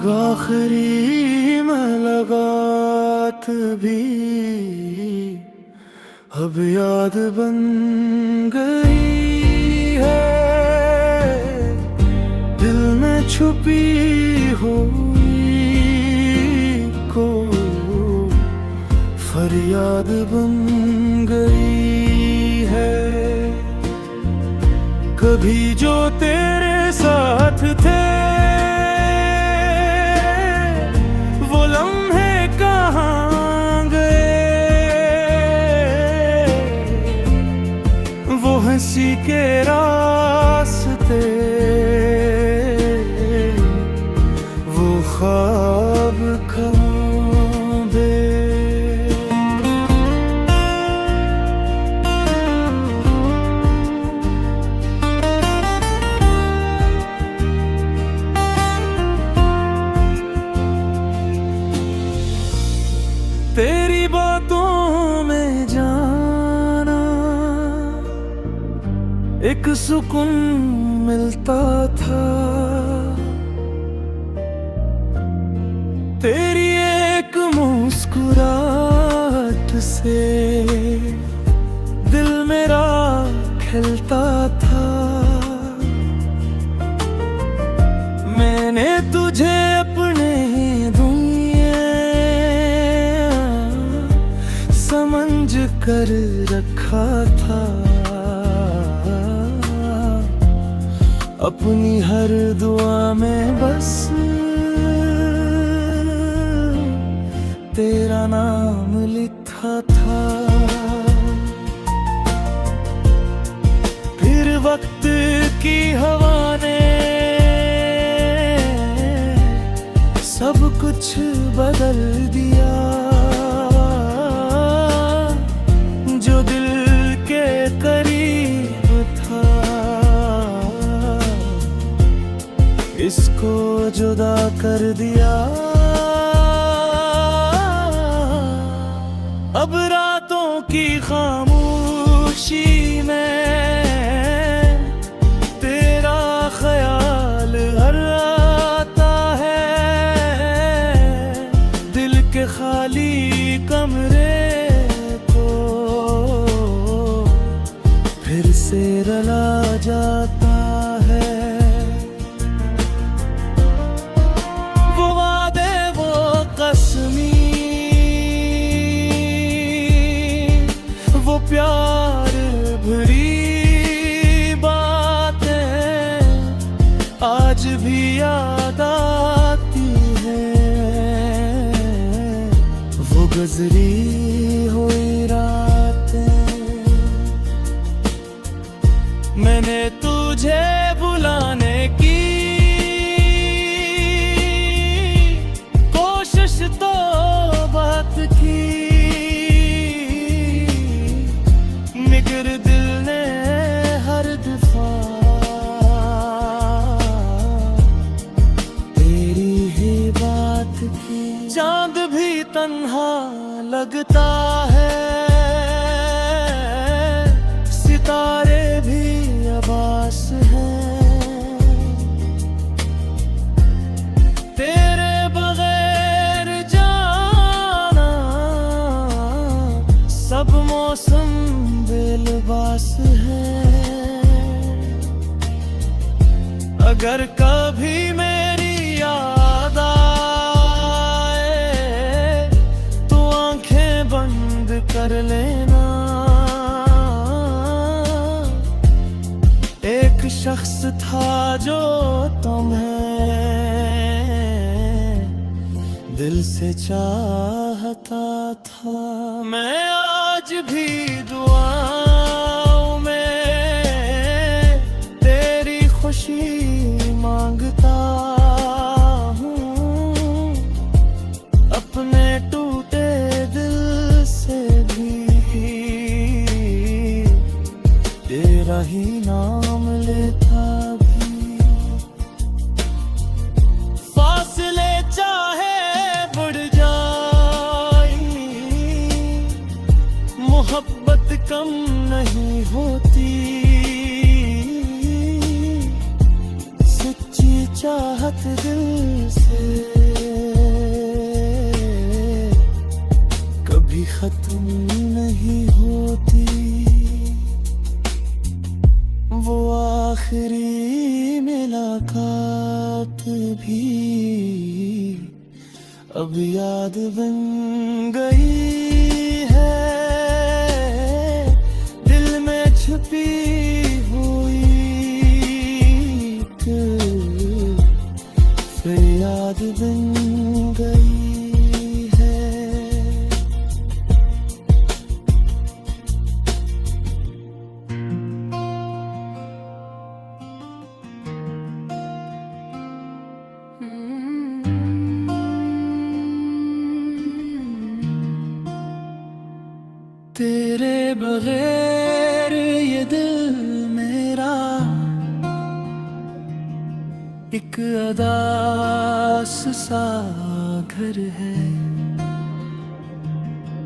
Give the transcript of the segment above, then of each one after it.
आखिरी मुलाकात भी अब याद बन गई है। दिल में छुपी हुई को फरियाद बन गई है। कभी जो तेरे साथ थे वो लम्हे कहाँ गए। वो हंसी के रास्ते वो ख्वाब कहाँ दे। तेरी बातों में जाना एक सुकून मिलता था। तेरी एक मुस्कुराहट से दिल मेरा खिलता था। मैंने तुझे अपने समझ कर रखा था। अपनी हर दुआ में बस तेरा नाम लिखा था। फिर वक्त की हवा ने सब कुछ बदल दिया। जो दिल के करीब था इसको जुदा कर दिया। अब रातों की खामोशी में तेरा ख्याल हर आता है। दिल के खाली कमरे फिर से रला जाता है। वो वादे वो कसमी वो प्यार भरी बातें आज भी याद आती हैं। वो गुजरी हुई मैंने तुझे बुलाने की कोशिश तो बात की मगर दिल ने हर दफा तेरी ही बात की। चांद भी तन्हा लगता है सितारे भी आभास हैं। तेरे बगैर जाना सब मौसम बेलिबास है। अगर कभी मेरी याद आए तो आंखें बंद कर लेना। एक शख्स था जो तुम्हें दिल से चाहता था। मैं आज भी दुआओं में तेरी खुशी मांगता हूँ। अपने टूटे दिल से भी तेरा ही नाम लेता भी। फासले चाहे बढ़ जाए मोहब्बत कम नहीं होती। सच्ची चाहत दिल से कभी खत्म नहीं होती। वो आखिरी मुलाकात भी अब याद बन गई है, दिल में छुपी हुई फरियाद बन गई है। तेरे बगैर ये दिल मेरा एक अदास सा घर है।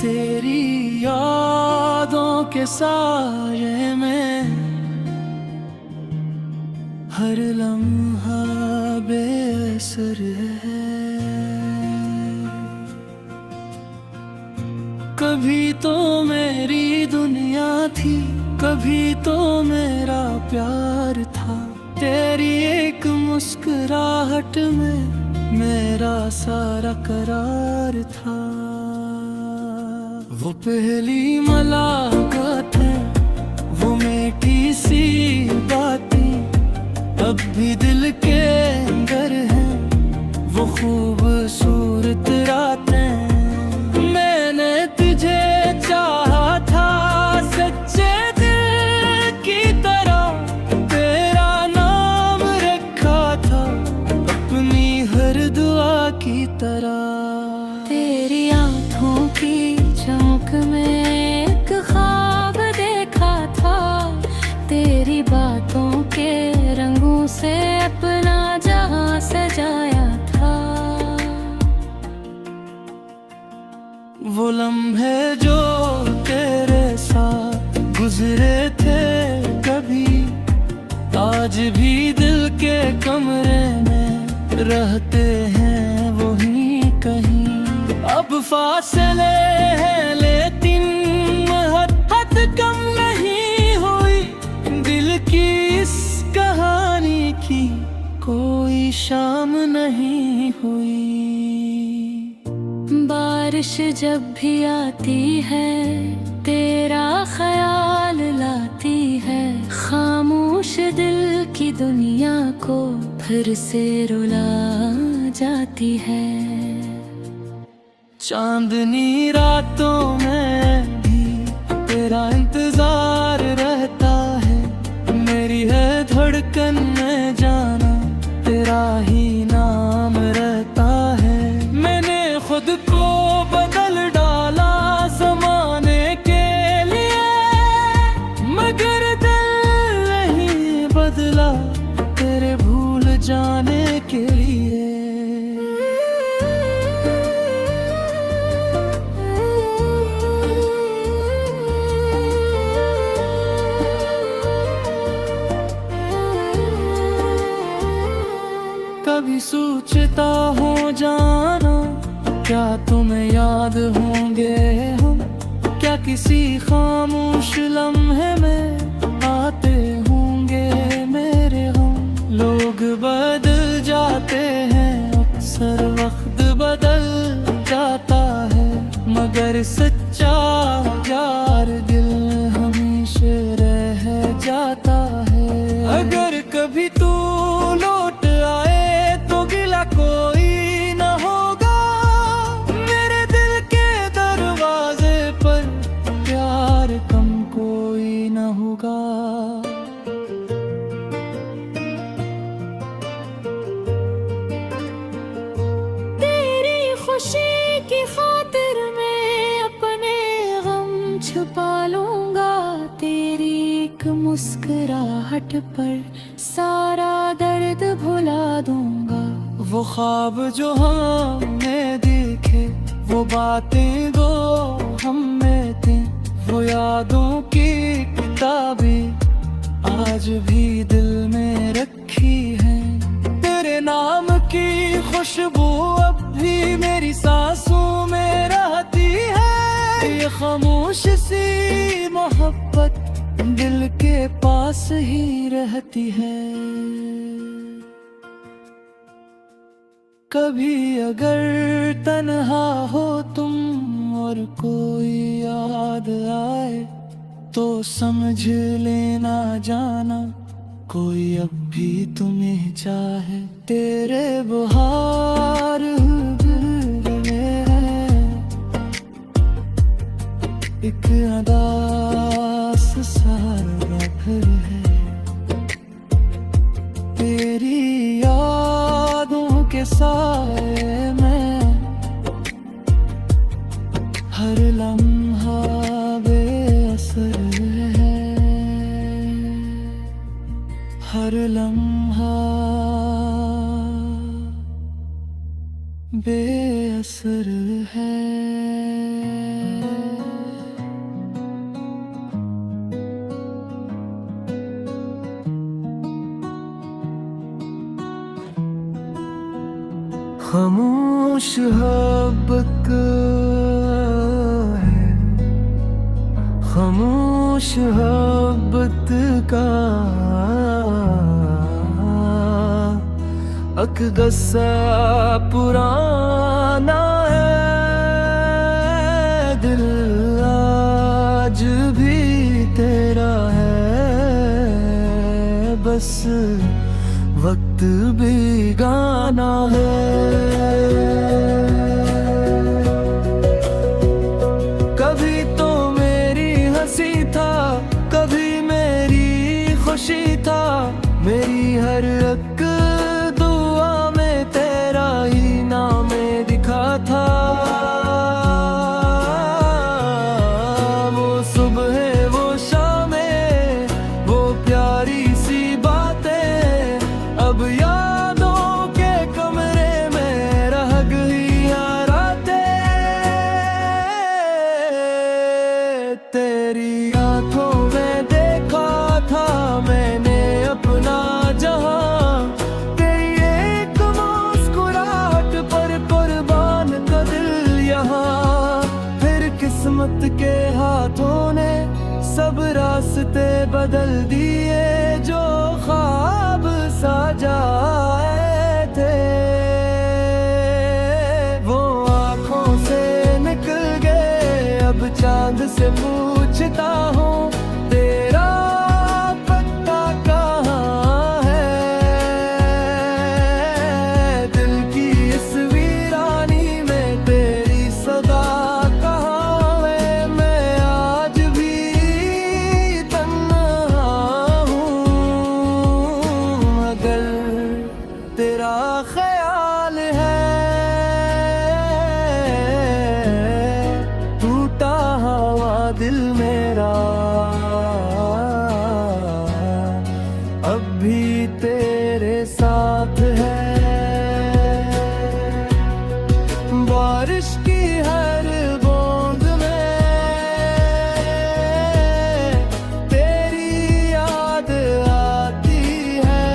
तेरी यादों के साये में हर लम्हा बेअसर है। कभी तो मेरी दुनिया थी, कभी तो मेरा प्यार था। तेरी एक मुस्कुराहट में मेरा सारा करार था। वो पहली मुलाकात है, वो मीठी सी बातें अब भी दिल के अंदर है। वो खूबसूरत रातें मैंने तुझे चाहा था सच्चे दिल की तरह। तेरा नाम रखा था अपनी हर दुआ की तरह। तेरी आँखों की चमक में एक ख्वाब देखा था। तेरी बातों के रंगों से अपना जहां सजाया था। वो लम्हे जो तेरे साथ गुजरे थे कभी, आज भी दिल के कमरे में रहते हैं वहीं कहीं। अब फासले हैं लेकिन हद कम नहीं हुई। दिल की इस कहानी की कोई शाम नहीं हुई। बारिश जब भी आती है तेरा ख्याल लाती है। खामोश दिल की दुनिया को फिर से रुला जाती है। चांदनी रातों में भी तेरा इंतजार रहता है। मेरी है धड़कन में जाना तेरा ही नाम रहता है। मैंने खुद को बदल डाला ज़माने के लिए, मगर दिल नहीं बदला तेरे भूल जाने के लिए। कभी सोचता हूँ जाना क्या तुम्हें याद होंगे हम। क्या किसी खामोश लम्हे में आते होंगे मेरे हम। लोग बदल जाते हैं अक्सर वक्त बदल जाता है, मगर सच्चा यार दिल हमेशा रह जाता है। अगर कभी तू लौट आए तो गिला कोई न होगा। मेरे दिल के दरवाजे पर प्यार कम कोई न होगा। तेरी खुशी की खातिर मैं अपने गम छुपा लूंगा। तेरी एक मुस्कुराहट पर सारा दर्द भुला दूंगा। वो ख्वाब जो हमने देखे, वो बातें दो हम में थी, वो यादों की किताबें आज भी दिल में रखी हैं। तेरे नाम की खुशबू अब भी मेरी सांसों में रहती है। ये खामोश सी मोहब्बत दिल के पास ही रहती है। कभी अगर तन्हा हो तुम और कोई याद आए तो समझ लेना जाना कोई अब भी तुम्हें चाहे। तेरे बहार में है एक अदास सारा घर है। तेरी यादों के साए में हर लम्हा बेअसर है। हर लम्हा बेअसर है। खामोश मोहब्बत है, खामोश मोहब्बत का अक़दसा पुराना है। दिल आज भी तेरा है, बस वक्त भी गाना है। कभी तो मेरी हंसी था, कभी मेरी खुशी था, मेरी हर एक दुआ में तेरा ही नाम दिखा था। वो सुबह वो शामें वो प्यारी सी बातें अब यादों के कमरे में रह गई रातें। तेरी आंखों में देखा था मैंने अपना जहां, तेरी एक मुस्कुराहट पर कुर्बान का दिल यहाँ। फिर किस्मत के हाथों ने सब रास्ते बदल दिए, जो ख्वाब सजाए थे वो आँखों से निकल गए। अब चांद से पूछता हूँ तेरा पत्ता कहाँ है। दिल की इस वीरानी में तेरी सदा कहाँ है। मैं आज भी तन्हा हूँ, अगर तेरा ख्याल है। टूटा हुआ दिल मेरा अब भी तेरे साथ है। बारिश की हर बूंद में तेरी याद आती है।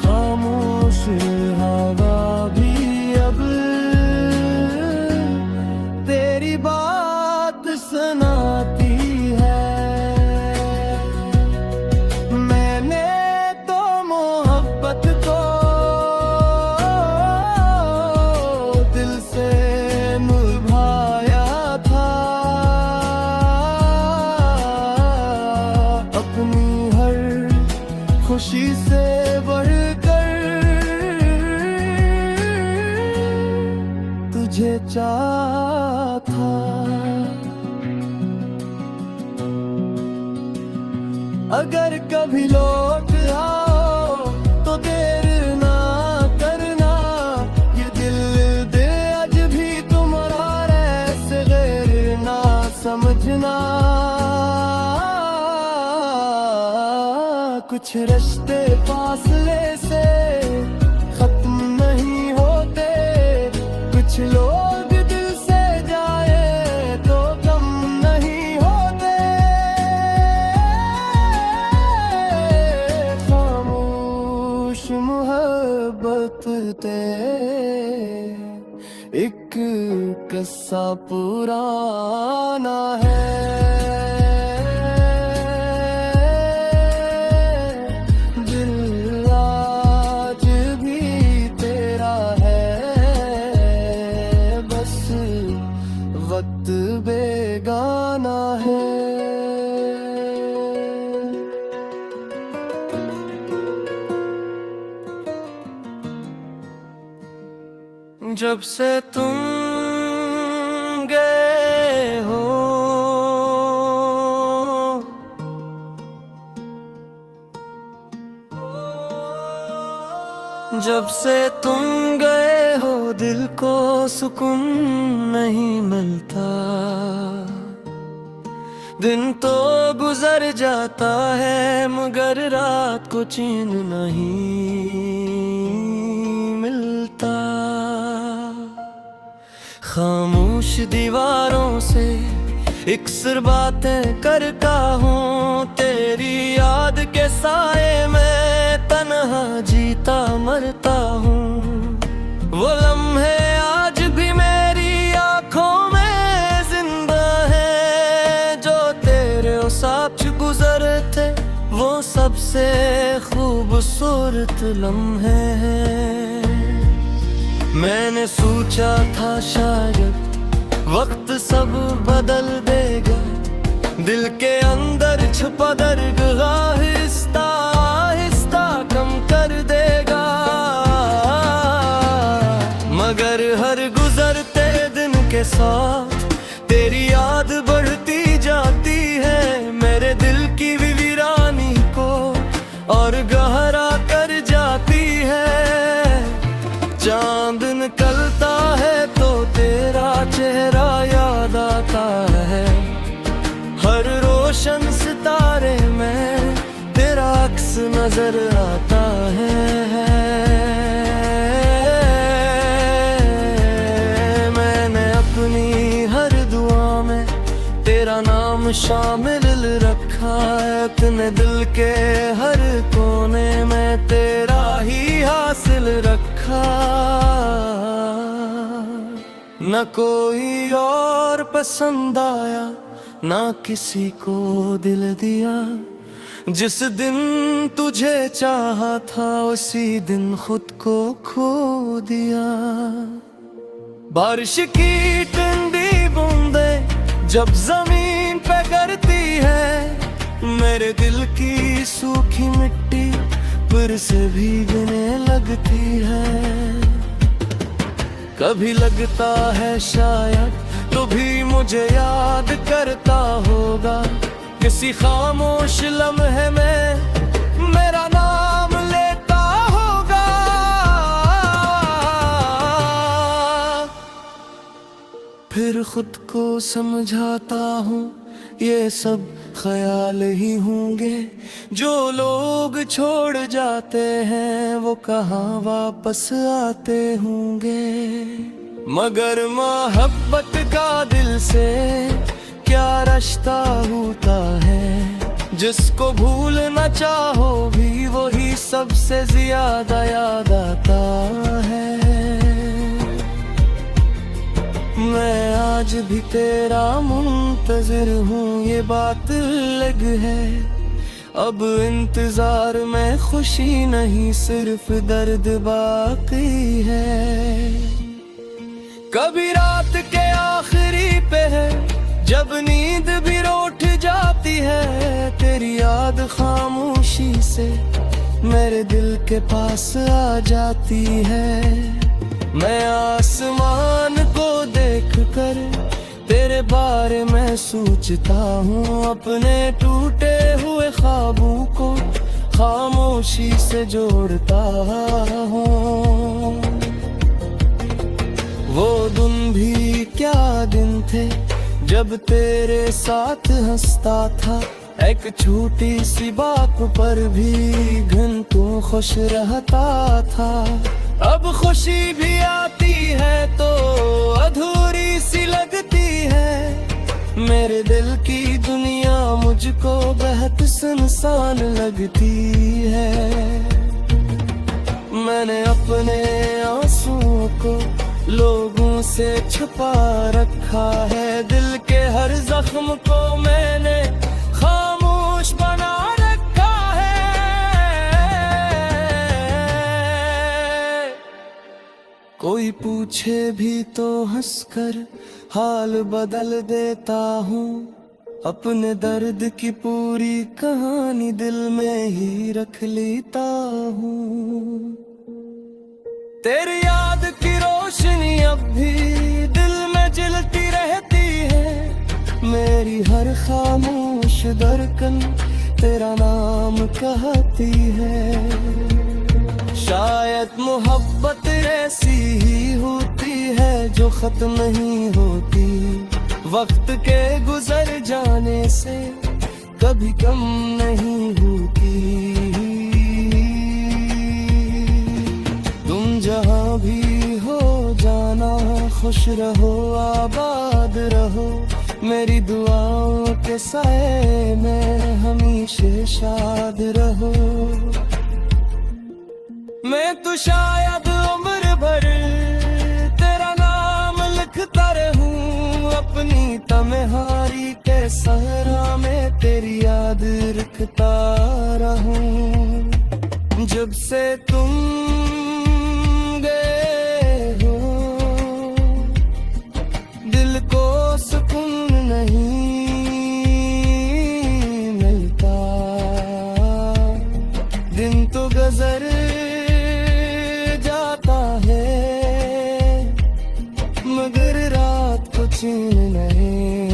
खामोश हवा भी अब तेरी बात सुनाती है। मैंने तो मोहब्बत को दिल से निभाया था, अपनी हर खुशी से बढ़कर तुझे चाहा था। अगर कभी लौट आओ तो देर ना करना, ये दिल दे आज भी तुम्हारा ऐसे गैर ना समझना। कुछ रिश्ते फासले से खत्म नहीं होते, कुछ लोग दिल से जाए तो कम नहीं होते। खामोश एक किस्सा पुराना है, दिल आज भी तेरा है, बस वक्त बेगाना है। जब से तुम गए हो, जब से तुम गए हो दिल को सुकून नहीं मिलता। दिन तो गुजर जाता है मगर रात को चैन नहीं मिलता। खामोश दीवारों से इक्सर बातें करता हूँ, तेरी याद के साए में तन्हा जीता मरता हूँ। वो लम्हे आज भी मेरी आँखों में जिंदा है, जो तेरे साथ गुजरे थे वो सबसे खूबसूरत लम्हे हैं। मैंने सोचा था शायद वक्त सब बदल देगा, दिल के अंदर छुपा दर्द आहिस्ता आहिस्ता कम कर देगा। मगर हर गुजरते दिन के साथ तेरी याद बढ़ती जाती है, मेरे दिल की वीरानी को और गहरा कर जाती है। चांद निकलता है तो तेरा चेहरा याद आता है, हर रोशन सितारे में तेरा अक्स नजर आता है। मैंने अपनी हर दुआ में तेरा नाम शामिल रखा है, अपने दिल के हर कोने में तेरा ही हासिल रखा। न कोई और पसंद आया ना किसी को दिल दिया, जिस दिन तुझे चाहा था उसी दिन खुद को खो दिया। बारिश की ठंडी बूंदें जब जमीन पे गिरती है, मेरे दिल की सूखी मिट्टी फिर से भीगने लगती है। कभी लगता है शायद तो भी मुझे याद करता होगा, किसी खामोश लम्हे में मेरा नाम लेता होगा। फिर खुद को समझाता हूँ ये सब ख्याल ही होंगे, जो लोग छोड़ जाते हैं वो कहाँ वापस आते होंगे। मगर मोहब्बत का दिल से क्या रिश्ता होता है, जिसको भूलना चाहो भी वही सबसे ज्यादा याद आता है। मैं आज भी तेरा मुंतजिर हूँ ये बात अलग है, अब इंतजार में खुशी नहीं सिर्फ दर्द बाकी है। कभी रात के आखिरी पे है जब नींद भी रूठ जाती है, तेरी याद खामोशी से मेरे दिल के पास आ जाती है। मैं आसमान को देख कर तेरे बारे में सोचता हूँ, अपने टूटे हुए ख्वाबों को खामोशी से जोड़ता हूँ। वो दिन भी क्या दिन थे जब तेरे साथ हंसता था, एक छोटी सी बात पर भी घंटों खुश रहता था। अब खुशी भी आती है तो अधूरी सी लगती है, मेरे दिल की दुनिया मुझको बहुत सुनसान लगती है। मैंने अपने आंसुओं को लोगों से छुपा रखा है दिल के हर जख्म को मैंने खामोश बना रखा है। कोई पूछे भी तो हंसकर हाल बदल देता हूँ, अपने दर्द की पूरी कहानी दिल में ही रख लेता हूँ। तेरी याद की रोशनी अब भी दिल में जलती रहती है, मेरी हर खामोश धड़कन तेरा नाम कहती है। शायद मोहब्बत ऐसी ही होती है जो खत्म नहीं होती, वक्त के गुजर जाने से कभी कम नहीं होती। तुम जहाँ भी हो जाना, खुश रहो आबाद रहो, मेरी दुआओं के साए में हमेशा शाद रहो। मैं तो शायद उम्र भर तेरा नाम लिखता रहूं, अपनी तन्हाई के सहरा में तेरी याद रखता रहूं। जब से तुम गए हो दिल को सुकून नहीं मिलता, दिन तो गुजर जाता है मगर रात को चैन नहीं